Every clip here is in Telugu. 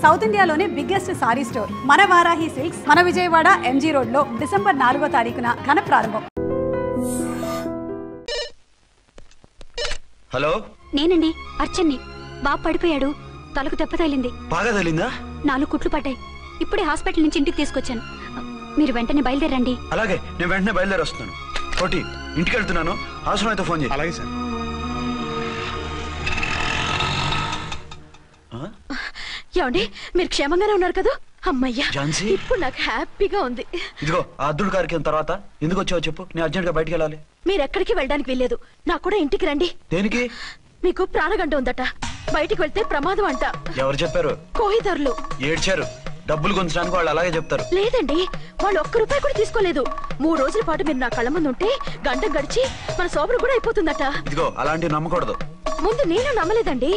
సౌత్ ఇండియాలోనే బిగ్గెస్ట్ సారీ స్టోర్ మన వారాహి సిల్క్స్ మన విజయవాడ ఎంజీ రోడ్ లో డిసెంబర్ 4వ తారీఖున ఘన ప్రారంభం. హలో, నేనండి అర్చన్ని. బాబు పడిపోయాడు, తలకు దెబ్బ తగిలింది. బాగా తగిలిందా? 4 కుట్లు పడ్డాయి. ఇప్పుడే హాస్పిటల్ నుంచి ఇంటికి తీసుకొచ్చాను. మీరు వెంటనే బయలుదేరండి. అలాగే, నేను వెంటనే బయలుదేరి వస్తున్నాను. కోటి, ఇంటికి వెళ్తున్నాను, అవసరమైతే ఫోన్ చేయి. అలాగే సార్. ఏమండి, మీరు క్షేమంగానే ఉన్నారు కదా? అమ్మయ్యా, ఝాన్సీ, ఇప్పుడు నాకు హ్యాపీగా ఉంది. ఇదిగో ఆ అద్దుడు కార్యక్రమం తర్వాత ఎందుకు వచ్చావో చెప్పు, నేను అర్జెంట్ గా బయటికి వెళ్ళాలి. మీరు ఎక్కడికి వెళ్ళడానికి వెళ్ళలేదు, నాకు కూడా ఇంటికి రండి. దేనికి? మీకు ప్రాణగంట ఉందట, బయటికి వెళ్తే ప్రమాదం అంట. ఎవరు చెప్పారు? కోహిదర్లు ఏడ్చారు. డబ్బులు కొంచడానికి వాళ్ళు అలాగే చెప్తారు. లేదండి, వాళ్ళు ₹1 కూడా తీసుకోలేదు. 3 రోజుల పాటు మీరు నా కళ్ళ ముందు ఉంటే గంట గడిచి మన సోబరు కూడా అయిపోతుందట. ఇదిగో అలాంటివి నమ్మకూడదు. ముందు నేను నమ్మలేదండి,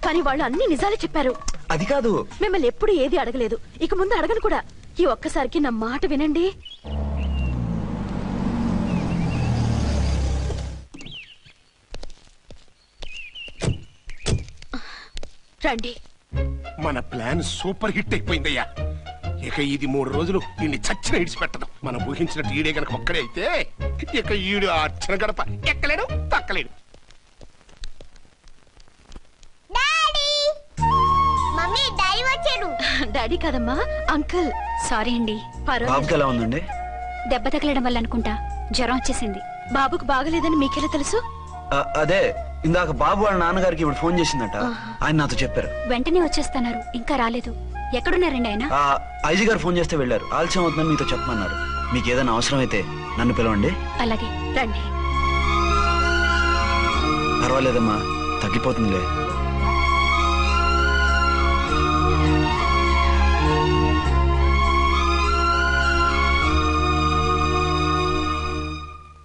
కానీ వాళ్ళు అన్ని నిజాలే చెప్పారు. అది కాదు, మిమ్మల్ని ఎప్పుడు ఏది అడగలేదు, ఇక ముందు అడగను కూడా. ఈ ఒక్కసారికి నా మాట వినండి. రండి. మన ప్లాన్ సూపర్ హిట్ అయిపోయిందయ్యా. ఇక ఇది 3 రోజులు ఈయన్ని చచ్చిన ఇడిచిపెట్టదు. మనం ఊహించినట్టు ఈడే గనక ఒక్కడే అయితే ఇక ఈడు అర్చన గడప ఎక్కలేడు, తక్కలేడు. డాడీ కదమ్మా, అంకుల్. సారీ అండి. బాబుకి ఎలా ఉందండి? దెబ్బ తగలడం వల్ల అనుకుంటా జ్వరం వచ్చేసింది. బాబుకు బాగలేదని మీకెలా తెలుసు? అదే ఇందాక బాబు వాళ్ళ నాన్నగారికి ఇప్పుడు ఫోన్ చేసిందట, ఆయన నాతో చెప్పారు. వెంటనే వచ్చేస్తున్నారు, ఇంకా రాలేదు. ఎక్కడున్నారండి ఆయన? ఐజీ గారు ఫోన్ చేస్తే వెళ్ళారు. ఆలస్యం అవుతుందని మీతో చెప్పమన్నారు. మీకు ఏదైనా అవసరం అయితే నన్ను పిలవండి. అలాగే, రండి. పర్వాలేదమ్మా, తగ్గిపోతుందిలే.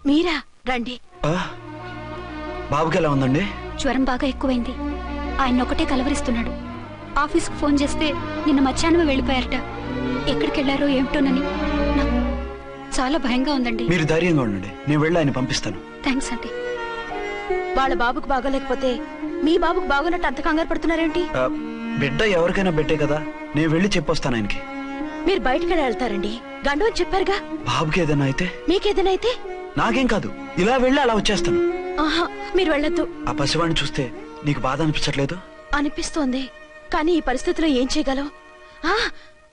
మీరా? రండి. బాబుకి ఎలా ఉందండి? జ్వరం బాగా ఎక్కువైంది. ఆయన ఒకటే కలవరిస్తున్నాడు. ఆఫీస్కు ఫోన్ చేస్తే నిన్న మధ్యాహ్నమే వెళ్ళిపోయారట. ఎక్కడికి వెళ్ళారో ఏమిటోనని నాకు చాలా భయంగా ఉందండి. మీరు ధైర్యంగా ఉండండి, నేను వెళ్ళి ఆయన పంపిస్తాను. థ్యాంక్స్ అండి. వాళ్ళ బాబుకు బాగోలేకపోతే మీ బాబుకు బాగోనట్టు అంత కంగారు పడుతున్నారేంటి? బిడ్డ ఎవరికైనా బిడ్డే కదా, నేను వెళ్ళి చెప్పొస్తాను ఆయనకి. మీరు బయటకు వెళ్తారండి, గండు అని చెప్పారుగా. బాబుకి ఏదైనా అయితే? మీకేదైనా అయితే? నాకేం కాదు, ఇలా వెళ్ళి అలా వచ్చేస్తాను. ఆహా, మీరు వెళ్ళొద్దు. ఆ పసివాడిని చూస్తే నీకు బాధ అనిపించట్లేదు? అనిపిస్తోంది, కానీ ఈ పరిస్థితిలో ఏం చేయగలం?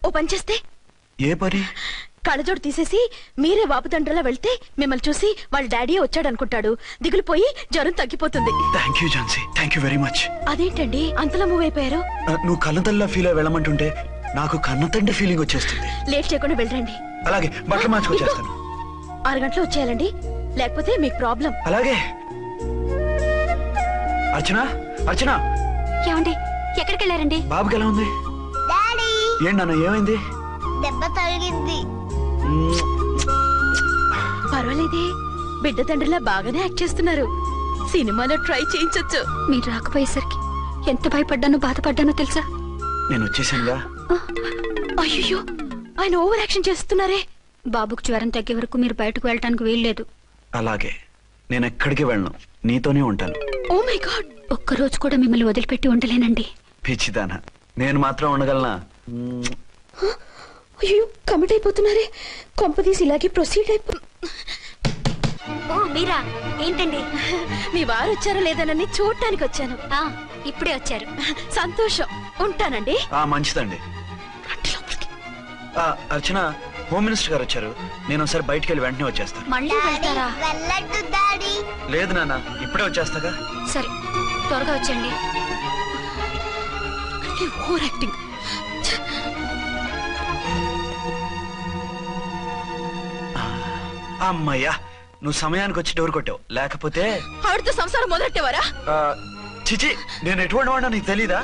ఓ పని చేస్తే? ఏ పని? కళ్ళజోడు తీసేసి మీరే బాబు తండ్రిలా వెళ్తే మిమ్మల్ని చూసి వాళ్ళ డాడీ వచ్చాడు అనుకుంటాడు. దిగులు పోయి జ్వరం తగ్గిపోతుంది. Thank you Jhansi, thank you very much. అదేంటండి అంతలా మూవ్ అయిపోయారు? నువ్వు కన్నతల్లా ఫీల్ అయి వెళ్ళమంటుంటే నాకు కన్నతండ్రి ఫీలింగ్ వచ్చేస్తుంది. లేట్ చేయకుండా వెళ్ళండి. అలాగే, బట్టలు మార్చుకొచ్చేస్తాను. 6 గంటలు వచ్చేయాలండి, లేకపోతే మీకు ప్రాబ్లం. అలాగే. అర్చన, అర్చన. ఏమండి, ఎక్కడికి వెళ్ళారండి? బాబుకి ఎలా ఉంది? ఏంటి నాన్న, ఏమైంది? దెబ్బ తగిలింది. పర్వాలేదే, బిడ్డ తండ్రిలా బాగానే యాక్ట్ చేస్తున్నారు. సినిమాలో ట్రై చేయించొచ్చు. మీరు రాకపోయేసరికి ఎంత భయపడ్డానో బాధపడ్డానో తెలుసా? నేను వచ్చేసానుగా. అయ్యో, ఆయన ఓవర్ యాక్షన్ చేస్తున్నారే. బాబుకు జ్వరం తగ్గే వరకు మీరు బయటకు వెళ్ళటానికి వీల్లేదు. అలాగే, నేను ఎక్కడికి వెళ్ళను, నీతోనే ఉంటాను. ఓ మై గాడ్, ఒక్కరోజు కూడా మిమ్మల్ని వదిలిపెట్టి ఉండలేనండి. పిచ్చిదానా, నేను మాత్రం ఉండగలనా? అయ్యో, కమిట్ అయిపోతున్నారే. కొంపదీసి ఇలాగే ప్రొసీడ్ అయిపో. ఓ మీరా, ఏంటండి? మీ వారు వచ్చారో లేదనని చూడటానికి వచ్చాను. ఇప్పుడే వచ్చారు, సంతోషం. ఉంటానండి. మంచిదండి. అర్చన, హోమ్ మినిస్టర్ గారు వచ్చారు. నేను ఒకసారి బయటికి వెళ్ళి వెంటనే వచ్చేస్తాను. మళ్ళీ వెళ్తారా? వెళ్ళొద్దు డాడీ. లేదు నాన్న, ఇప్పుడే వచ్చేస్తాగా. సరే, త్వరగా వచ్చండి. Over acting. అమ్మయ్యా, నువ్వు సమయానికి వచ్చి డోర్ కొట్టావు, లేకపోతే ఆవిడతో సంసారం మొదలెట్టేవారా? చిచి, నేను ఎటువంటి వాడినా నీకు తెలీదా?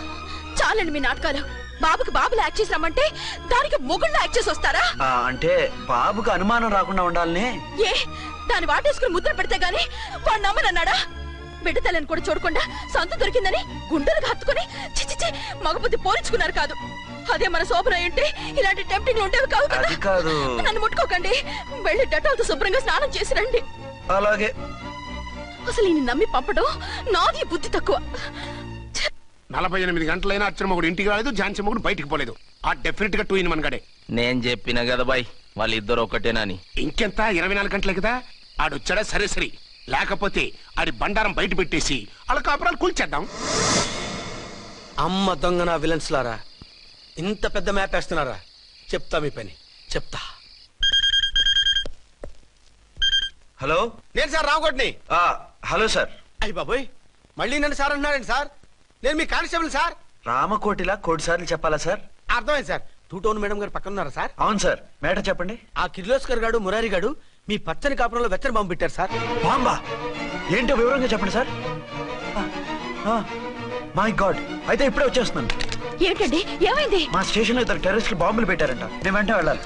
చాలండి మీ నాటకాలు. బాబుకి బాబులు యాక్ట్ చేసి రమ్మంటే దానికి మొగుళ్ళు యాక్ట్ చేసి వస్తారా? అంటే బాబుకు అనుమానం రాకుండా ఉండాలని. ఏ, దాన్ని వాటేసుకుని ముద్ర పెడితే గానీ వాడు నమ్మనన్నాడా? బిడ్డ తల్లిని కూడా చూడకుండా సొంత దొరికిందని గుండెలకు హత్తుకుని చిచిచి మగబుద్ధి పోల్చుకున్నారు కాదు. అదే మన శోభన ఉంటే ఇలాంటి టెంప్టింగ్ ఉండేవి కావు కదా. నన్ను ముట్టుకోకండి, వెళ్ళి డెటాల్తో శుభ్రంగా స్నానం చేసి రండి. అలాగే. అసలు ఈయన నమ్మి పంపడం నాది బుద్ధి తక్కువ. 48 గంటలైనా అర్చన మొగుడు ఇంటికి రాలేదు, ఝాన్సీ మొగుడు బయటికి పోలేదు. ఆ డెఫినెట్ గా 2 in 1 గడే. నేను చెప్పిన కదా బాయ్, వాళ్ళిద్దరు ఒకటేనని. ఇంకెంత 24 గంటలే కదా. ఆడొచ్చాడా సరే సరే, లేకపోతే ఆడి బండారం బయట పెట్టేసి వాళ్ళ కాపురాలు కూల్చేద్దాం. అమ్మ దొంగ నా విలన్స్ లారా, ఇంత పెద్ద మ్యాప్ వేస్తున్నారా? చెప్తా మీ పని చెప్తా. హలో, నేను సార్ రామకోటిని. Hello sir. అయ్యి బాబోయ్, మళ్ళీ నన్ను సార్ అంటున్నారండి సార్? నేను మీ కానిస్టేబుల్ సార్. రామకోటిలా కోటి సార్లు చెప్పాలా సార్? అర్థమైంది సార్. 2 టౌన్ మేడం గారు పక్కన ఉన్నారా సార్? అవును సార్. మేటర్ చెప్పండి. ఆ కిర్లోస్కర్ గాడు మురారి గాడు మీ పచ్చని కాపురంలో వెచ్చని బాంబు పెట్టారు సార్. బాంబా? ఏంటో వివరంగా చెప్పండి సార్. మై గాడ్, అయితే ఇప్పుడే వచ్చేస్తున్నాను. ఏంటండి, ఏమైంది? మా స్టేషన్ లో 2 టెర్రరిస్టులు బాంబులు పెట్టారంట. నేను వెంటనే వెళ్ళాలి.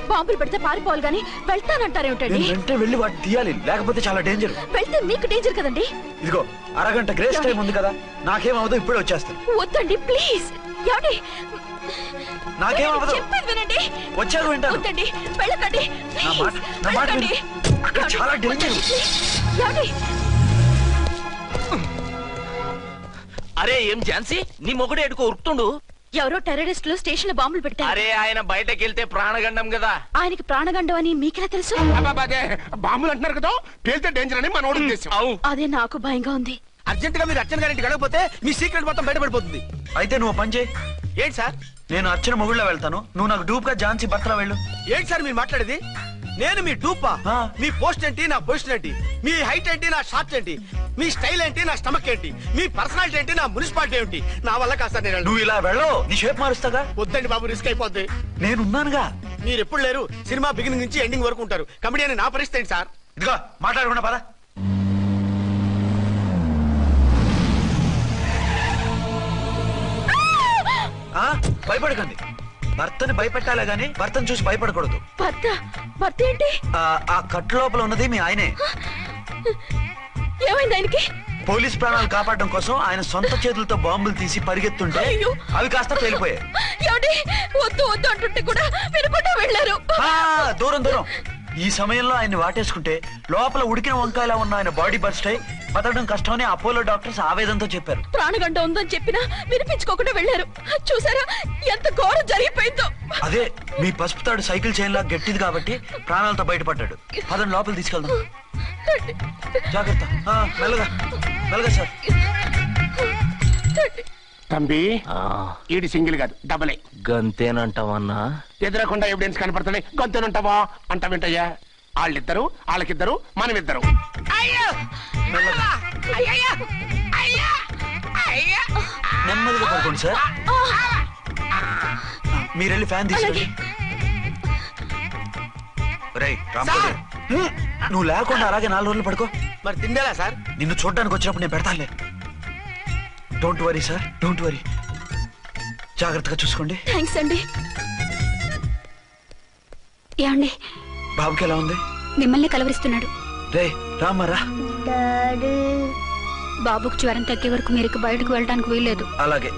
బాంబులు పెడితే పారిపోవాలి గానీ వెళ్తానంటారేమిటండి? నేను వెంటనే వెళ్ళి వాటిని తీయాలి, లేకపోతే చాలా డేంజర్. వెళ్తే మీకు డేంజర్ కదండి. ఇదిగో అరగంట గ్రేస్ టైం ఉంది కదా, నాకేమవదు, ఇప్పుడే వచ్చేస్తాను. వద్దండి ప్లీజ్. ఏమండి, నాకేమవదు, చెప్పేది వినండి. వచ్చాక వింటాను. వద్దండి, వెళ్ళకండి నా మాట విను. అక్కడ చాలా డేంజర్. ఏమండి, అరే ఏం ఝాన్సీ, నీ మొగుడు ఎడుకో ఉరుకుతుండు. ఎవరో టెర్రరిస్టులు స్టేషన్ లో బాంబులు పెట్టారు. అరే ఆయన బయటకి వెళ్తే ప్రాణగండం కదా. ఆయనకి ప్రాణగండం అని మీకెలా తెలుసు? అదే బాంబులు అంటున్నారు కదా, పేలితే డేంజర్ అని మన ఉద్దేశం. అదే నాకు భయంగా ఉంది. అర్జెంట్ గా మీరు అర్చన గారింటికి వెళ్ళకపోతే మీ సీక్రెట్ మొత్తం బయటపడిపోతుంది. అయితే నువ్వు పని చేయి. ఏంటి సార్? నేను అర్చన మొగుళ్ళ వెళ్తాను, నువ్వు నాకు డూప్ గా ఝాన్సీ భర్తలో వెళ్ళు. ఏంటి సార్ మీరు మాట్లాడేది? నేను మీ డూపా? మీ పోస్ట్ ఏంటి, నా పొజిషన్ ఏంటి? మీ హైట్ ఏంటి, నా షార్ట్ ఏంటి? మీ స్టైల్ ఏంటి, నా స్టమక్ ఏంటి? మీ పర్సనాలిటీ ఏంటి, నా మున్సిపాలిటీ ఏంటి? నా వల్ల కాదు సార్. నేను నువ్వు ఇలా వెళ్ళవు, నీ షేప్ మారుస్తాగా. వద్దండి బాబు, రిస్క్ అయిపోద్ది. నేనున్నానుగా. మీరు ఎప్పుడు లేరు, సినిమా బిగినింగ్ నుంచి ఎండింగ్ వరకు ఉంటారు. కమెడియన్ నా పరిస్థితి ఏంటి సార్? ఇదిగో మాట్లాడకుండా పద. భయపడకండి. భర్తని భయపెట్టాలే గాని భర్తను చూసి భయపడకూడదు. భర్త ఏంటి? ఆ కట్టు లోపల ఉన్నది మీ ఆయనే. ఏమైంది ఆయనకి? పోలీస్ ప్రాణాలు కాపాడడం కోసం ఆయన సొంత చేతులతో బాంబులు తీసి పరిగెత్తుంటే అవి కాస్త పేలిపోయాయి. వద్దు వద్దు అంటుంటే కూడా వినకుండా వెళ్ళారు. దూరం దూరం. ఈ సమయంలో ఆయన్ని వాటేసుకుంటే లోపల ఉడికిన వంకాయలా ఉన్న ఆయన బాడీ బర్స్ట్ అయి బతకడం కష్టమని అపోలో డాక్టర్స్ ఆవేదంతో చెప్పారు. ప్రాణగంట ఉందని చెప్పినా వినిపించుకోకుండా వెళ్ళారు. చూసారా ఎంత ఘోరం జరిగిపోయిందో. అదే మీ పసుపు తాడు సైకిల్ చైన్ లా గట్టిది కాబట్టి ప్రాణాలతో బయటపడ్డాడు. అతను లోపల తీసుకెళ్దాం. జాగ్రత్త. మెల్లగా మెల్లగా సార్. తంబి, ఈడి సింగిల్ కాదు డబలే. గంతేనంటావన్నా? ఎదురకుండా ఎవిడెన్స్ కనపడుతుంది, గంతేనంటావా అంటావేంటయ్యా? వాళ్ళిద్దరు, వాళ్ళకిద్దరు, మనమిద్దరు. నెమ్మదిగా పడుకోండి సార్. మీరు వెళ్ళి ఫ్యాన్ తీసుకోండి. నువ్వు లేకుండా అలాగే 4 రోజులు పడుకో. మరి తిండేలా సార్? నిన్ను చూడడానికి వచ్చినప్పుడు నేను పెడతానులే. Don't worry sir, don't worry. జాగ్రత్తగా చూసుకోండి. థ్యాంక్స్ అండి. ఏమండి, బాబుకి ఎలా ఉంది? మిమ్మల్ని కలవరిస్తున్నాడు. రే రామారా. బాబుకు జ్వరం తగ్గే వరకు మీరు బయటకు వెళ్ళడానికి వీల్లేదు. అలాగే.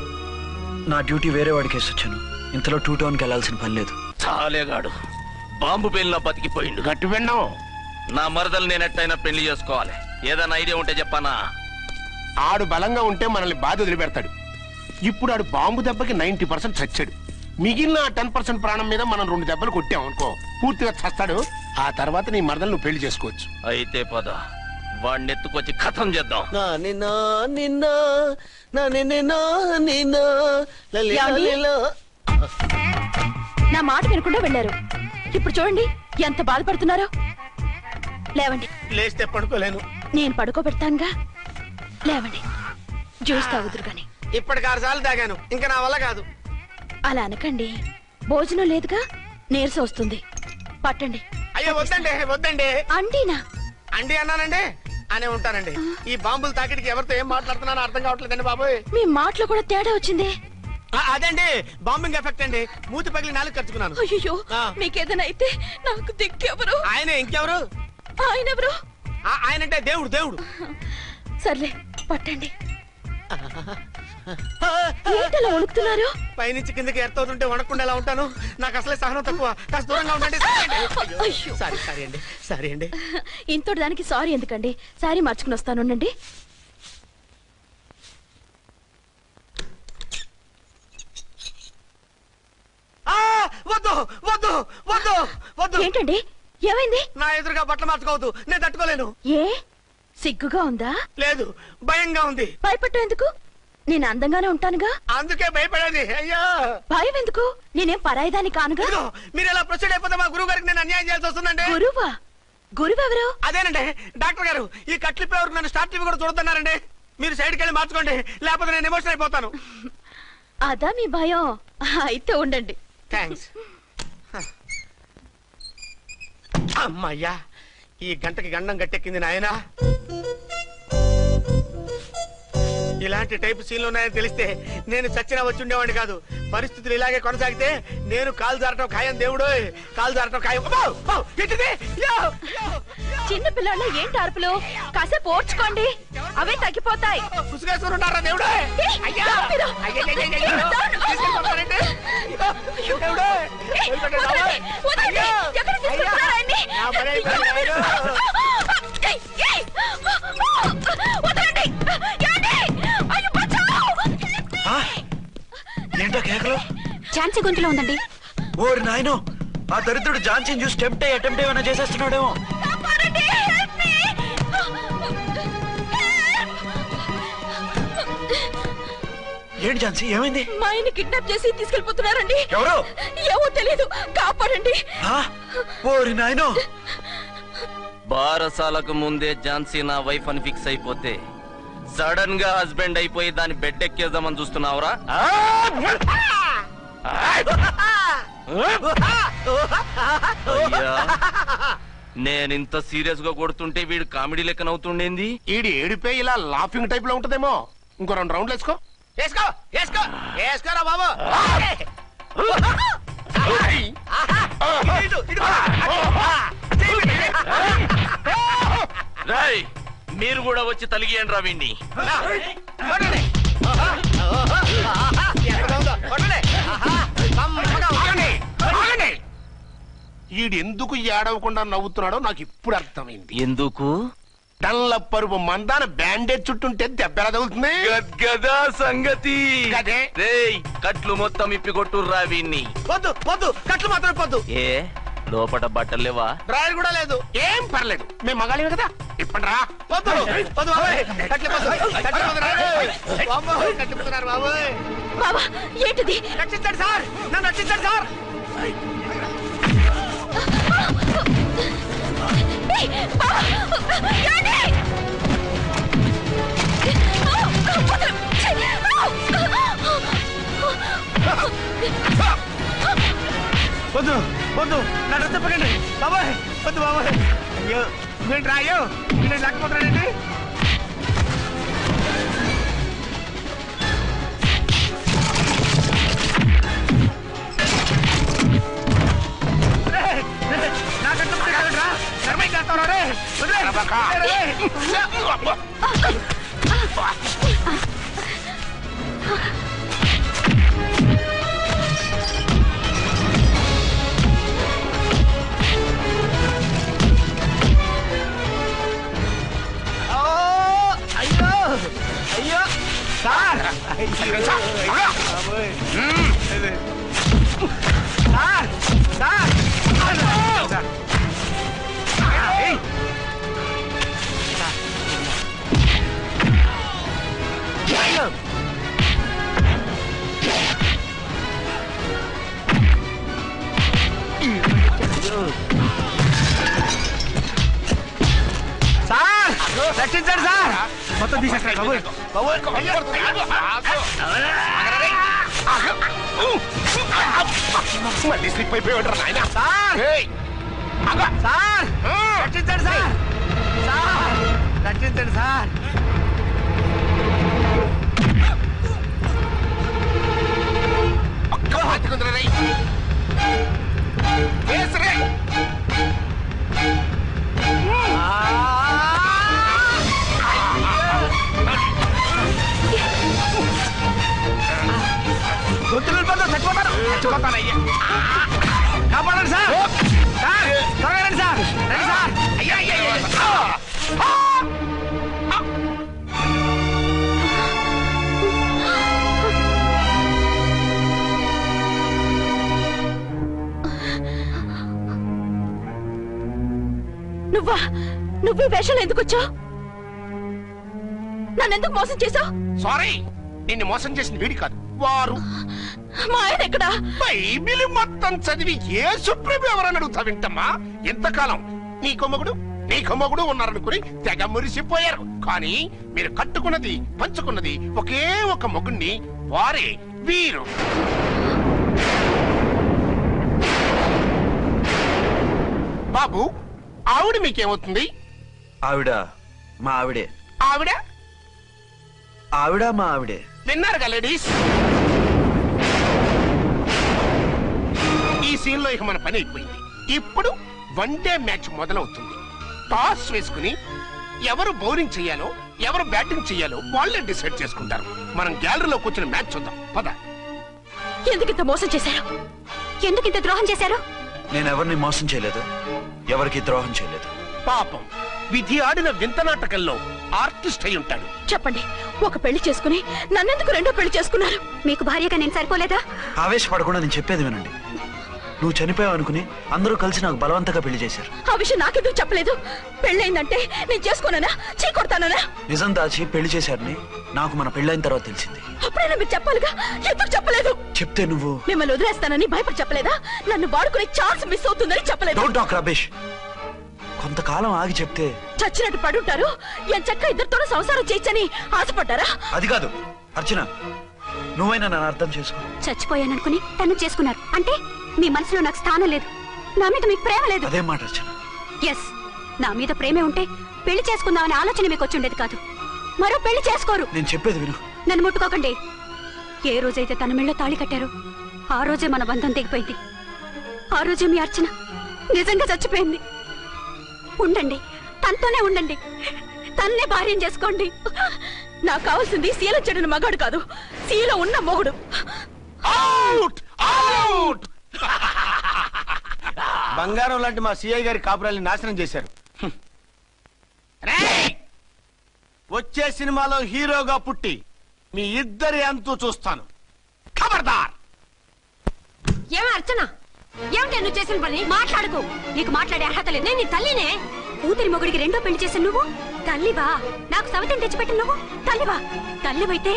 నా డ్యూటీ వేరే వాడికి వేసి వచ్చాను. ఇంతలో 2 టౌన్కి వెళ్ళాల్సిన పని లేదు. చాలేగాడు బాంబు పేలినా బతికిపోయిండు. గట్టి విన్నావు. నా మరదలు నేను ఎట్టయినా పెళ్లి చేసుకోవాలి. ఏదైనా ఐడియా ఉంటే చెప్పానా? ఆడు బలంగా ఉంటే మనల్ని బాధ వదిలిపెడతాడు. ఇప్పుడు ఆడు బాంబు దెబ్బకి 90% చచ్చాడు. మిగిలిన 10% ప్రాణం మీద మనం 2 దెబ్బలు కొట్టాం అనుకో, పూర్తిగా చస్తాడు. ఆ తర్వాత నీ మరదలు నువ్వు పెళ్లి చేసుకోవచ్చు. అయితే పద, వాడిని ఎత్తుకొచ్చి కథం చేద్దాం. నా మాట వినకుండా వెళ్ళారు. ఇప్పుడు చూడండి ఎంత బాధపడుతున్నారో. లేవండి. లేస్తే పడుకోలేను. నేను పడుకోబెడతానుగా. లేవండి, జ్యూస్ తాగుదురు గాని. ఇప్పటికి 6 సార్లు తాగాను, ఇంకా నా వల్ల కాదు. అలా అనకండి, భోజనం లేదుగా, నీరసం వస్తుంది. పట్టండి. అయ్యో వద్దండి, వద్దండి. అండినా? అండి అన్నానండి, అనే ఉంటానండి. ఈ బాంబులు తాకిడికి ఎవరితో ఏం మాట్లాడుతున్నానో అర్థం కావట్లేదండి బాబోయ్. మీ మాటలో కూడా తేడా వచ్చింది. అదండి బాంబింగ్ ఎఫెక్ట్ అండి. మూతి పగిలి 4 ఖర్చుకున్నాను. అయ్యో, మీకేదైనా అయితే నాకు దిక్కెవరు? ఆయనే. ఇంకెవరు? ఆయనెవరు? ఆయనంటే దేవుడు. దేవుడు. సర్లే పట్టండి. ఏంటలా వణుకుతున్నారు? పైనుంచి కిందకి ఎర్తవుతుంటే వణకుండా ఎలా ఉంటాను? నాకు అసలే సహనం తక్కువ. కాస్త దూరంగా ఉండండి. సారీ అండి. ఇంతటి దానికి సారీ ఎందుకండి? సారీ మార్చుకుని వస్తాను. వద్దు వద్దు వద్దు. ఏంటండి ఏమైంది? నా ఎదురుగా బట్టలు మార్చుకోవద్దు, నేను తట్టుకోలేను. ఏ సిగ్గుగా ఉందా? లేదు, భయంగా ఉంది. భయపట్టు ఎందుకు? నేను అందంగానే ఉంటానుగా. అందుకే భయపడేది. అయ్యో భయం ఎందుకు? నేనేం పరాయిదాన్ని కానుగా. ఇదిగో, మీరు ఎలా ప్రొసీడ్ అయిపోతే మా గురువు గారికి నేను అన్యాయం చేయాల్సి వస్తుందండి. గురువా? గురువెవరు? అదేనండి డాక్టర్ గారు, ఈ కట్లిప్పే వరకు నన్ను స్టార్ట్ టీవీ కూడా చూడొద్దన్నారండి. మీరు సైడ్కి వెళ్ళి మార్చుకోండి, లేకపోతే నేను ఎమోషన్ అయిపోతాను. అదా మీ భయం? అయితే ఉండండి. థ్యాంక్స్. అమ్మయ్యా, ఈ గంటకి గండం గట్టెక్కింది నాయనా. ఇలాంటి టైప్ సీన్లు ఉన్నాయని తెలిస్తే నేను చచ్చినా వచ్చి ఉండేవాడిని కాదు. పరిస్థితులు ఇలాగే కొనసాగితే నేను కాలు జారటం ఖాయం. దేవుడు, కాలు జారటం ఖాయం. చిన్న పిల్లలు ఏంటి అరుపులు? కాసేపు ఓర్చుకోండి, అవే తగ్గిపోతాయి. పుసుగేసుకుని ఉన్నారా దేవుడు? ఏంటో కేకలు? ఝాన్సీ గొంతులో ఉందండి. ఓరి నాయనో, ఆ దరిద్రుడు ఝాన్సీని చూసి అటెంప్ట్ ఏమైనా చేసేస్తున్నాడేమో. ఏంటి ఝాన్సీ, ఏమైంది? మా ఆయన కిడ్నాప్ చేసి తీసుకెళ్లిపోతున్నారండి. ఎవరు? ఏమో తెలీదు, కాపాడండి. ఓరి నాయనో, బారసాలకు ముందే ఝాన్సీ నా వైఫ్ అని ఫిక్స్ అయిపోతే సడన్ గా హస్బెండ్ అయిపోయి దాన్ని బెడ్ ఎక్కేద్దామని చూస్తున్నావురా? నేనింత సీరియస్ గా కొడుతుంటే వీడు కామెడీ లెక్క నవ్వుతుండేంది? ఈడి ఏడిపోయి ఇలా లాఫింగ్ టైప్ లో ఉంటదేమో. ఇంకో 2 రౌండ్లు వేసుకో. వేసుకో వేసుకో వేసుకోరా బాబు. రాయ్, మీరు కూడా వచ్చి తలిగియండి రా వీణ్ణి. ఈడెందుకు ఏడవకుండా నవ్వుతున్నాడో నాకు ఇప్పుడు అర్థమైంది. ఎందుకు? డల్ల పరుపు మందాన బ్యాండేజ్ చుట్టుంటే దెబ్బ ఎలా తగులుతుంది? గద్గదా సంగతి. గదే. రేయ్, కట్లు మొత్తం ఇప్పి కొట్టుర్రా వీణ్ణి. వద్దు వద్దు, కట్లు మాత్రం పొద్దు. ఏ లోపట బట్టలు లేవా? డ్రాయర్ కూడా లేదు. ఏం పర్లేదు, మేము మగాళివి కదా. ఇప్పటి రా. వద్దు వద్దు బాబాయ్, కట్లు పొద్దు, కట్లు పొద్దు బాబాయ్, కట్లు పొద్దున్నారు బాబాయ్. బాబా ఏంటిది? రక్షించండి సార్, నన్ను రక్షించండి సార్. వద్దు వద్దు, నా డ్రెస్ చెప్పకండి బాబాయ్. వద్దు బాబాయ్. అయ్యో నేను రాయో, నేను లేకపోతున్నానండి. నా కట్టు రా, ధర్మం చేస్తావు రే. అయ్యో అయ్యో సార్, సార్ సార్ సార్, రక్షించండి సార్. మొత్తం తీసేస్తాయి బాబోయ్ బాబోయ్. మళ్ళీ స్లిప్ అయిపోయాడు నాయన. సార్ సార్, రక్షించండి సార్. సార్ రక్షించండి సార్. గుర్తులు చచ్చిపోతాను చచ్చిపోతానయ్యా. కాపాడండి సార్. సార్ త్వరగా రండి సార్, రండి సార్. అయ్యా అయ్యా నువ్వు వేషాలు ఎందుకు వచ్చావు? నన్నెందుకు మోసం చేశావు? సారీ, నిన్ను మోసం చేసిన వీడి కాదు, వారు. మా ఆయన ఎక్కడా? బైబిల్ మొత్తం చదివి ఏ సుప్రీం ఎవరని అడుగుతా వింటమ్మా. ఎంతకాలం నీకు మొగుడు ఉన్నారనుకుని తెగ మురిసిపోయారు. కానీ మీరు కట్టుకున్నది పంచుకున్నది ఒకే ఒక మొగుణ్ణి, వారే వీరు. బాబు, ఆవిడ మీకేమవుతుంది? ఆవిడ మా ఆవిడే. ఆవిడ ఆవిడ మా ఆవిడే. విన్నారుగా లేడీస్? ఈ సీన్ లో ఇక మన పని అయిపోయింది. ఇప్పుడు వన్ డే మ్యాచ్ మొదలవుతుంది. టాస్ వేసుకుని ఎవరు బౌలింగ్ చెయ్యాలో ఎవరు బ్యాటింగ్ చెయ్యాలో వాళ్ళే డిసైడ్ చేసుకుంటారు. మనం గ్యాలరీలో కూర్చుని మ్యాచ్ చూద్దాం, పద. ఎందుకింత మోసం చేశారు? ఎందుకింత ద్రోహం చేశారు? నేను ఎవరిని మోసం చేయలేదు, ఎవరికి ద్రోహం చేయలేదు. పాపం, విధి ఆడిన వింత నాటకంలో ఆర్టిస్ట్ అయి ఉంటాడు. చెప్పండి, ఒక పెళ్లి చేసుకుని నన్నెందుకు రెండో పెళ్లి చేసుకున్నారు? మీకు భార్యగా నేను సరిపోలేదా? ఆవేశపడకుండా నేను చెప్పేది వినండి. నువ్వు చనిపోయావు అనుకుని అందరూ కలిసి నాకు బలవంతంగా పెళ్లి చేశారు. ఆ విషయం నాకెందుకు చెప్పలేదు? పెళ్ళయిందంటే నేను చేసుకోనన్నా, చీకొడతానన్నా? నిజం దాచి పెళ్లి చేశారని నాకు మన పెళ్ళైన తర్వాత తెలిసింది. అప్పుడైనా మీరు చెప్పాలిగా, ఎందుకు చెప్పలేదు? చెప్తే నువ్వు మిమ్మల్ని వదిలేస్తానని భయపడి చెప్పలేదా? నన్ను వాడుకునే ఛాన్స్ మిస్ అవుతుందని చెప్పలేదు. Don't talk రబేష్. కొంతకాలం ఆగి చెప్తే చచ్చినట్టు పడుంటారు. ఎంచక్క ఇద్దరితోనూ సంసారం చేయొచ్చని ఆశపడ్డారా? అది కాదు అర్చన, నువ్వైనా నన్ను అర్థం చేసుకో. చచ్చిపోయాననుకుని తను చేసుకున్నారు అంటే మీ మనసులో నాకు స్థానం లేదు, నా మీద మీకు ప్రేమ లేదు. అదే మాట అర్చన. ఎస్, నా మీద ప్రేమే ఉంటే పెళ్లి చేసుకుందామనే ఆలోచన మీకు వచ్చి ఉండేది కాదు. మరో పెళ్లి చేసుకోరు. నేను చెప్పేది విను. నన్ను ముట్టుకోకండి. ఏ రోజైతే తన మెళ్ళో తాళి కట్టారో ఆ రోజే మన బంధం తెగిపోయింది. ఆ రోజే మీ అర్చన నిజంగా చచ్చిపోయింది. ఉండండి, తనతోనే ఉండండి, తన్నే భార్యం చేసుకోండి. నాకు కావాల్సింది శీల చెడిన మగాడు కాదు, శీల ఉన్న మొగుడు. బంగారం లాంటి మా సిఐ గారి కాపురాల్ని నాశనం చేశారు. వచ్చే సినిమాలో హీరోగా పుట్టి మీ ఇద్దరి అంతూ చూస్తాను. ఖబర్దార్! ఏమే అర్చన, ఏమిటి నువ్వు చేసిన పని? మాట్లాడుకో, నీకు మాట్లాడే అర్హత లేదు. నేను నీ తల్లినే. కూతురి మొగుడికి రెండో పెళ్లి చేసిన నువ్వు తల్లివా? నాకు సవితిని తెచ్చిపెట్టిన నువ్వు తల్లివా? తల్లివైతే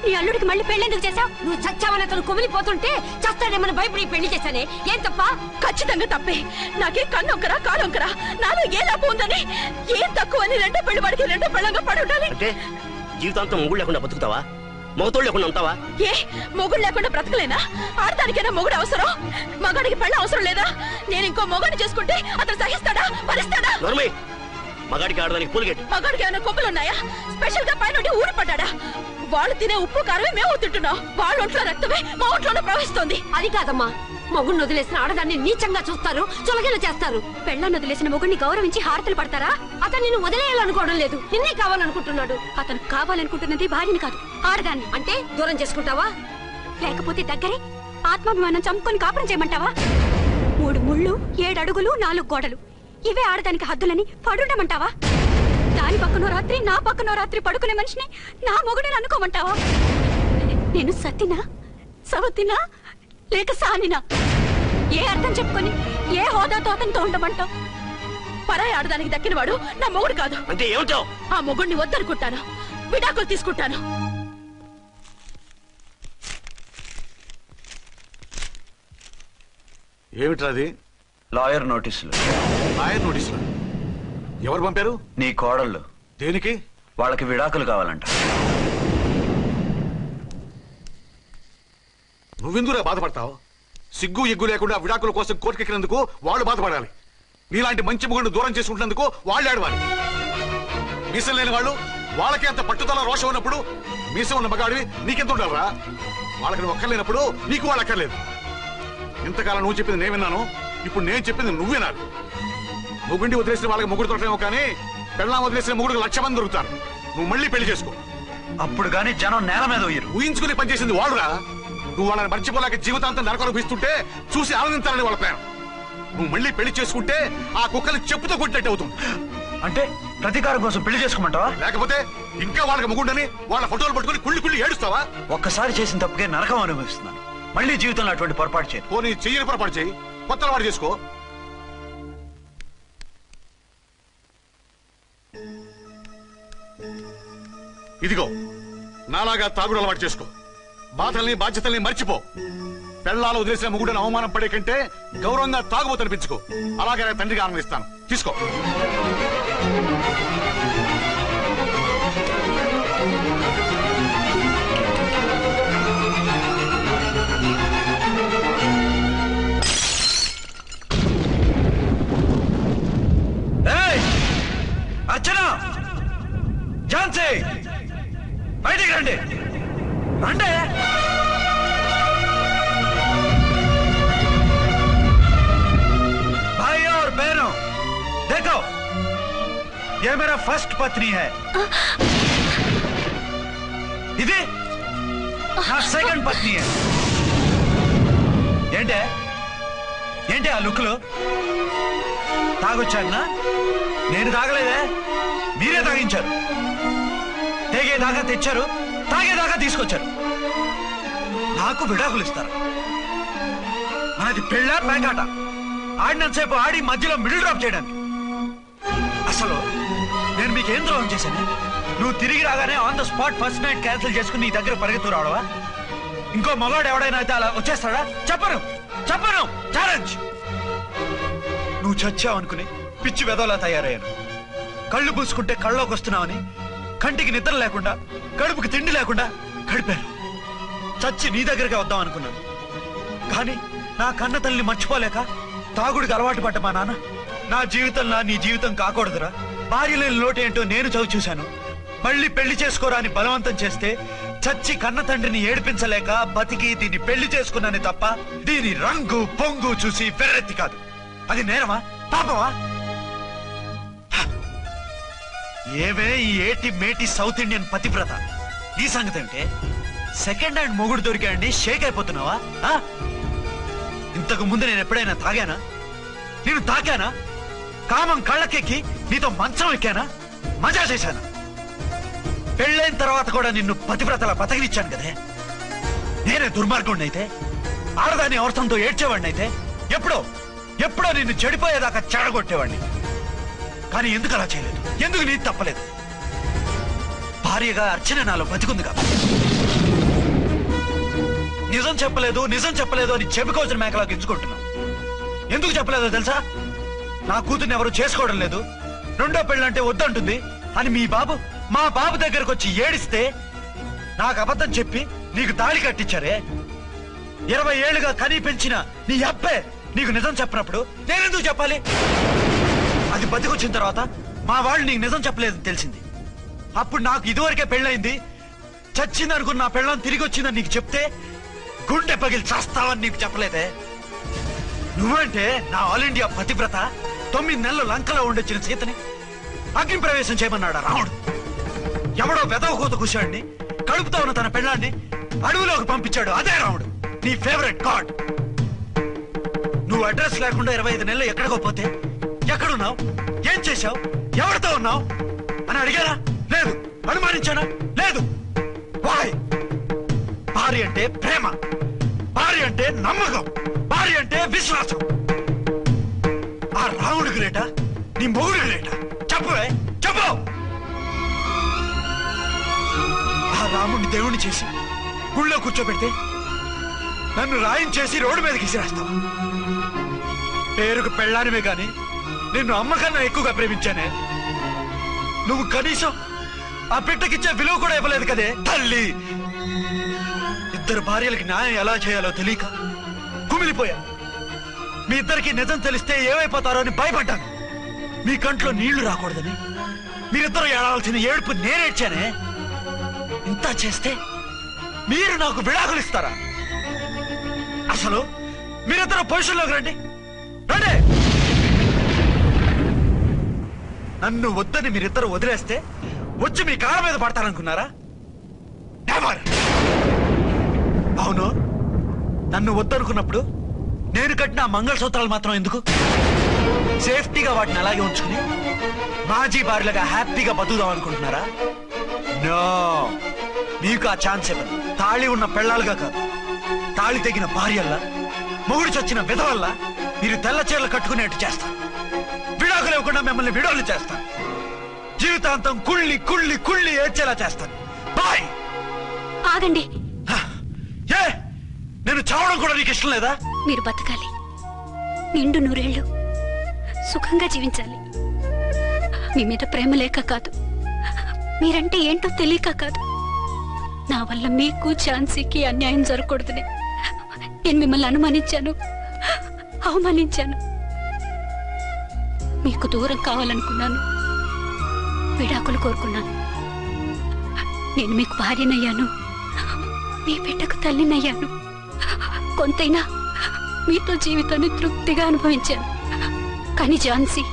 నీ అల్లుడికి మళ్ళీ పెళ్లి చేశావు? నువ్వు చచ్చావని అతను కుమిలిపోతుంటే చస్తాడేమని భయపడి పెళ్లి చేశానే, ఏం తప్ప? ఖచ్చితంగా తప్పే. నాకే కన్నొక్కరా కాలొక్కరా, నాలో ఏ లాభం ఉందని, ఏం తక్కువ అని రెండో పెళ్లి వాడికి రెండో పెళ్ళంగా పడి ఉండాలి. అంటే జీవితాంతం మొగుడు లేకుండా బతుకుతావా? మొగతోడు లేకుండా ఉంటావా? ఏ మొగుడు లేకుండా బ్రతకలేనా? ఆడదానికైనా మొగుడు అవసరం, మగాడికి పెళ్ళ అవసరం లేదా? నేను ఇంకో మొగాడిని చేసుకుంటే అతను సహిస్తాడా, భరిస్తాడా? మగాడికి ఆడదానికి పూలిగేట్. మగాడికి ఏమైనా కొమ్ములు ఉన్నాయా? స్పెషల్ గా పైన ఊరి పడ్డాడా? వాళ్ళు తినే ఉప్పు కారమే మేము తింటున్నాం. వాళ్ళ ఒంట్లో రక్తమే మా ఒంట్లోనే ప్రవహిస్తోంది. అది కాదమ్మా, మొగుడిని వదిలేసిన ఆడదాన్ని నీచంగా చూస్తారు, చులకన చేస్తారు. పెళ్ళాన్ని వదిలేసిన మొగుడిని గౌరవించి హారతలు పడతారా? అతను నిన్ను వదిలేయాలనుకోవడం లేదు, నిన్నే కావాలనుకుంటున్నాడు. అతను కావాలనుకుంటున్నది భార్యని కాదు, ఆడదాన్ని. అంటే దూరం చేసుకుంటావా? లేకపోతే దగ్గరే ఆత్మాభిమానం చంపుకొని కాపురం చేయమంటావా? 3 ముళ్ళు 7 అడుగులు 4 గోడలు, ఇవే ఆడదానికి హద్దులని పడుండమంటావా? దాని పక్కనో రాత్రి నా పక్కనో రాత్రి పడుకునే మనిషిని నా మొగుడిని అనుకోమంటావా? నేను సతినా, సవతినా, లేక సానినా? ఏ అర్థం చెప్పుకొని ఏ హోదాతో అతనితో ఉండమంటావు? పరాయి ఆడదానికి దక్కినవాడు నా మొగుడు కాదు. అంటే ఏమిటో? ఆ మొగుడిని వద్దనుకుంటాను, విడాకులు తీసుకుంటాను. ఏమిట్రాది? లాయర్ నోటీసులు. లాయర్ నోటీసులు ఎవరు పంపారు? నీ కోడళ్ళు. దేనికి? వాళ్ళకి విడాకులు కావాలంట. నువ్వెందుకురా బాధపడతావు? సిగ్గు ఎగ్గు లేకుండా విడాకుల కోసం కోర్టుకెక్కినందుకు వాళ్ళు బాధపడాలి. నీలాంటి మంచి మొగుడిని దూరం చేసుకుంటున్నందుకు వాళ్ళు ఆడవాలి. మీసం లేని వాళ్ళు వాళ్ళకి అంత పట్టుదల రోషం ఉన్నప్పుడు మీసం ఉన్న మగాడివి నీకెంత ఉండాలరా? వాళ్ళకి ఒక్కర్లేనప్పుడు నీకు వాళ్ళు అక్కర్లేదు. ఇంతకాలం నువ్వు చెప్పింది నేను విన్నాను, ఇప్పుడు నేను చెప్పింది నువ్వు వినాలి. మొగుడిని వదిలేసిన వాళ్ళకి మొగుడు దొరకలేమో కానీ పెళ్ళాం వదిలేసిన మొగుడికి 1,00,000 మంది దొరుకుతారు. నువ్వు మళ్ళీ పెళ్లి చేసుకో. అప్పుడు గానీ జనం నేల మీద ఊహించుకుని పనిచేసింది వాళ్ళురా. నువ్వు వాళ్ళని మర్చిపోలేక జీవితాంతం నరకనుభవిస్తుంటే చూసి ఆనందించాలని వాళ్ళ ప్లాన్. నువ్వు మళ్ళీ పెళ్లి చేసుకుంటే ఆ కుక్కని చెప్పుతో కొట్టినట్టు అవుతుంది. అంటే ప్రతీకారం కోసం పెళ్లి చేసుకోమంటావా? లేకపోతే ఇంకా వాళ్ళకి మొగుండని వాళ్ళ ఫోటోలు పట్టుకుని కుళ్ళి కుళ్ళి ఏడుస్తావా? ఒక్కసారి చేసిన తప్పుకే నరకం అనుభవిస్తున్నాను. మళ్ళీ జీవితంలో అటువంటి పొరపాటు చేయి. పోనీ చెయ్యని పొరపాటు చేయి, కొత్త వాడు చేసుకో. ఇదిగో నాలాగా తాగుడు అలవాటు చేసుకో. బాధల్ని బాధ్యతల్ని మర్చిపో. పెళ్ళాలు వదిలేసిన మొగుడని అవమానం పడే కంటే గౌరవంగా తాగుబోతనిపించుకో. అలాగే నేను తండ్రికి ఆనందిస్తాను. తీసుకో. అర్చనా, ఝాన్సీ, బయటికి రండి. రండి. भाई और बहनों, देखो, ये मेरा फर्स्ट पत्नी है. ఇది నా సెకండ్ పత్ని. ఏంటి ఆ లుక్లో? తాగొచ్చానా? నేను తాగలేదే, మీరే తాగించారు. తెగేదాకా తెచ్చారు, తాగేదాకా తీసుకొచ్చారు. నాకు విడాకులు ఇస్తారు. మనది పెళ్ళా పేకాట? ఆడినంతసేపు ఆడి మధ్యలో మిడిల్ డ్రాప్ చేయడానికి. అసలు నేను మీకేం ద్రోహం చేశాను? నువ్వు తిరిగి రాగానే on the spot first night cancel చేసుకుని నీ దగ్గర పరిగెత్తు రావడవా? ఇంకో మగాడు ఎవడైనా అయితే అలా వచ్చేస్తాడా? చెప్పను ఛాలెంజ్. నువ్వు చచ్చావు అనుకుని పిచ్చి వెదవలా తయారయ్యాను. కళ్ళు పూసుకుంటే కళ్ళలోకి వస్తున్నావని కంటికి నిద్ర లేకుండా, కడుపుకి తిండి లేకుండా గడిపాను. చచ్చి నీ దగ్గరికి వద్దాం అనుకున్నాను. కానీ నా కన్న తల్లిని మర్చిపోలేక తాగుడికి అలవాటు పడ్డ మా నాన్న నా జీవితంలో నీ జీవితం కాకూడదురా, భార్య లేని లోటు ఏంటో నేను చవి చూశాను, మళ్ళీ పెళ్లి చేసుకోరా అని బలవంతం చేస్తే చచ్చి కన్న తండ్రిని ఏడిపించలేక బతికి దీన్ని పెళ్లి చేసుకున్నాను తప్ప దీని రంగు పొంగు చూసి వెర్రెత్తి కాదు. అది నేరమా, పాపమా? ఏవే ఈ ఏటి మేటి సౌత్ ఇండియన్ పతివ్రత, ఈ సంగతి ఏమిటే? సెకండ్ హ్యాండ్ మొగుడు దొరికాయండి షేక్ అయిపోతున్నావా? ఇంతకు ముందు నేను ఎప్పుడైనా తాగానా? నేను తాకానా? కామం కళ్ళకెక్కి నీతో మంచం ఎక్కానా? మజా చేశానా? పెళ్ళైన తర్వాత కూడా నిన్ను పతివ్రతలా బతకనిచ్చాను కదే. నేనే దుర్మార్గుడిని అయితే, ఆడదాన్ని అవసరంతో ఏడ్చేవాడిని అయితే ఎప్పుడో నిన్ను చెడిపోయేదాకా చెడగొట్టేవాడిని. కానీ ఎందుకు అలా చేయలేదు? ఎందుకు నీది తప్పలేదు? భార్యగా అర్చన నాలో బతికుంది కాబట్టి. నిజం చెప్పలేదు అని చెప్పుకోవచ్చిన మేకలా గించుకుంటున్నావు. ఎందుకు చెప్పలేదో తెలుసా? నా కూతుర్ని ఎవరు చేసుకోవడం లేదు, రెండో పెళ్ళంటే వద్దంటుంది అని మా బాబు దగ్గరకు వచ్చి ఏడిస్తే నాకు అబద్ధం చెప్పి నీకు తాళి కట్టించారే. 20 ఏళ్లుగా కనీ పెంచిన నీ అబ్బే నీకు నిజం చెప్పినప్పుడు నేనెందుకు చెప్పాలి? అది బతికొచ్చిన తర్వాత మా వాళ్ళు నీకు నిజం చెప్పలేదని తెలిసింది. అప్పుడు నాకు ఇదివరకే పెళ్ళయింది, చచ్చిందనుకున్న నా పెళ్ళం తిరిగి వచ్చిందని నీకు చెప్తే గుండె పగిలి చేస్తావని నీకు చెప్పలేదే. నువ్వంటే నా ఆల్ ఇండియా పతివ్రత 9 నెలలు లంకలో ఉండొచ్చిన సీతని అగ్ని ప్రవేశం చేయమన్నాడా రాముడు? ఎవడో వెదవ కోత కూర్చాడిని, కడుపుతో ఉన్న తన పెళ్ళాన్ని అడవిలోకి పంపించాడు అదే రాముడు, నీ ఫేవరెట్ గాడ్. నువ్వు అడ్రస్ లేకుండా 25 నెలలు ఎక్కడికో పోతే ఎక్కడున్నావు, ఏం చేశావు, ఎవరితో ఉన్నావు అని అడిగారా? లేదు. అనుమానించానా? లేదు. వాయ్? భార్య అంటే ప్రేమ, భార్య అంటే నమ్మకం, భార్య అంటే విశ్వాసం. ఆ రాముడు గ్రేటా, నీ మొగుడు గ్రేటా? చెప్పు. ఆ రాముడిని దేవుణ్ణి చేసి గుళ్ళో కూర్చోబెడితే నన్ను రాయించేసి రోడ్డు మీదకి విసిరేస్తావా? పేరుకు పెళ్ళానివే గాని నిన్ను అమ్మకన్నా ఎక్కువగా ప్రేమించానే. నువ్వు కనీసం ఆ బిడ్డకిచ్చే విలువ కూడా ఇవ్వలేదు కదే తల్లి. 2 భార్యలకి న్యాయం ఎలా చేయాలో తెలియక కుమిలిపోయా. మీ ఇద్దరికి నిజం తెలిస్తే ఏమైపోతారో అని భయపడ్డాను. మీ కంట్లో నీళ్లు రాకూడదని మీరిద్దరూ ఏడాల్సిన ఏడుపు నేనేడ్చానే. ఇంత చేస్తే మీరు నాకు విడాకులు ఇస్తారా? అసలు మీరిద్దరు పొజిషన్లోకి రండి. నన్ను వద్దని మీరిద్దరు వదిలేస్తే వచ్చి మీ కాళ్ళ మీద పడతారనుకున్నారా? నెవర్. అవును, నన్ను వద్దనుకున్నప్పుడు నేను కట్టిన మంగళసూత్రాలు మాత్రం ఎందుకు? సేఫ్టీగా వాటిని అలాగే ఉంచుకుని మాజీ భార్యలుగా హ్యాపీగా బతుకుదాం అనుకుంటున్నారా? నో, మీకు ఆ ఛాన్స్ ఇవ్వను. తాళి ఉన్న పెళ్ళాలుగా కాదు, తాళి తెగిన భార్యల్లా, మొగుడు చచ్చిన విధవల్లా మీరు తెల్ల చీరలు కట్టుకునేట్టు చేస్తాను. విడాకులు ఇవ్వకుండా మిమ్మల్ని విడోలు చేస్తాను. జీవితాంతం కుళ్ళి కుళ్ళి కుళ్ళి ఏడ్చేలా చేస్తాను. ఆగండి. ఏ నేను చావడం కూడా నీకు ఇష్టం లేదా? మీరు బతకాలి, నిండు నూరేళ్లు సుఖంగా జీవించాలి. మీ మీద ప్రేమ లేక కాదు, మీరంటే ఏంటో తెలియక కాదు. నా వల్ల మీకు ఝాన్సీకి అన్యాయం జరగకూడదని నేను మిమ్మల్ని అనుమానించాను, అవమానించాను. మీకు దూరం కావాలనుకున్నాను, విడాకులు కోరుకున్నాను. నేను మీకు భార్యనయ్యాను, మీ బిడ్డకు తల్లినయ్యాను. కొంతైనా మీతో జీవితాన్ని తృప్తిగా అనుభవించాను. కానీ ఝాన్సీ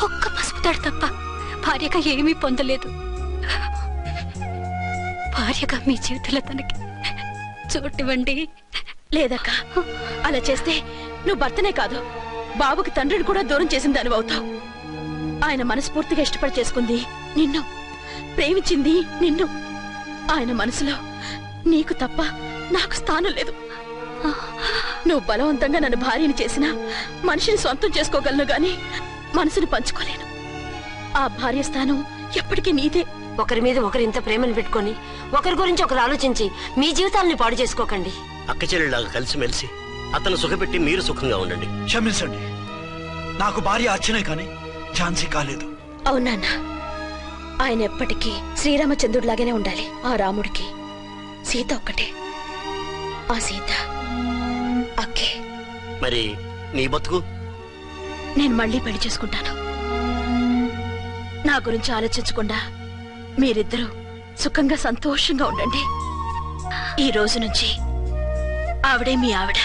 ఒక్క పసుపుతాడు తప్ప భార్యగా ఏమీ పొందలేదు. భార్యగా మీ జీవితంలో తనకి చోటివ్వండి. లేదక్క, అలా చేస్తే నువ్వు భర్తనే కాదు, బాబుకి తండ్రిని కూడా దూరం చేసిన దాని అవుతావు. ఆయన మనస్ఫూర్తిగా ఇష్టపడి చేసుకుంది నిన్ను, ప్రేమించింది నిన్ను. ఆయన మనసులో నీకు తప్ప నాకు స్థానం లేదు. నువ్వు బలవంతంగా నన్ను భార్యని చేసినా మనిషిని సొంతం చేసుకోగలను గాని మనసుని పంచుకోలేను. ఆ భార్య స్థానం ఎప్పటికీ నీదే. ఒకరి మీద ఒకరు ఇంత ప్రేమను పెట్టుకొని ఒకరి గురించి ఒకరు ఆలోచించి మీ జీవితాలని పాడు చేసుకోకండి. అక్క చెల్లెళ్ళలాగా కలిసిమెలిసి అతను సుఖపెట్టి మీరు సుఖంగా ఉండండి. క్షమించండి, నాకు భార్య అర్చనే కానీ ఝాన్సీ కాలేదు. అవునన్నా, ఆయన ఎప్పటికీ శ్రీరామచంద్రుడిలాగానే ఉండాలి. ఆ రాముడికి సీత ఒక్కటే, ఆ సీత అక్కే. మరి నీ బతుకు? నేను మళ్ళీ పెళ్లి చేసుకుంటాను. నా గురించి ఆలోచించకుండా మీరిద్దరూ సుఖంగా సంతోషంగా ఉండండి. ఈ రోజు నుంచి ఆవిడే మీ ఆవిడ.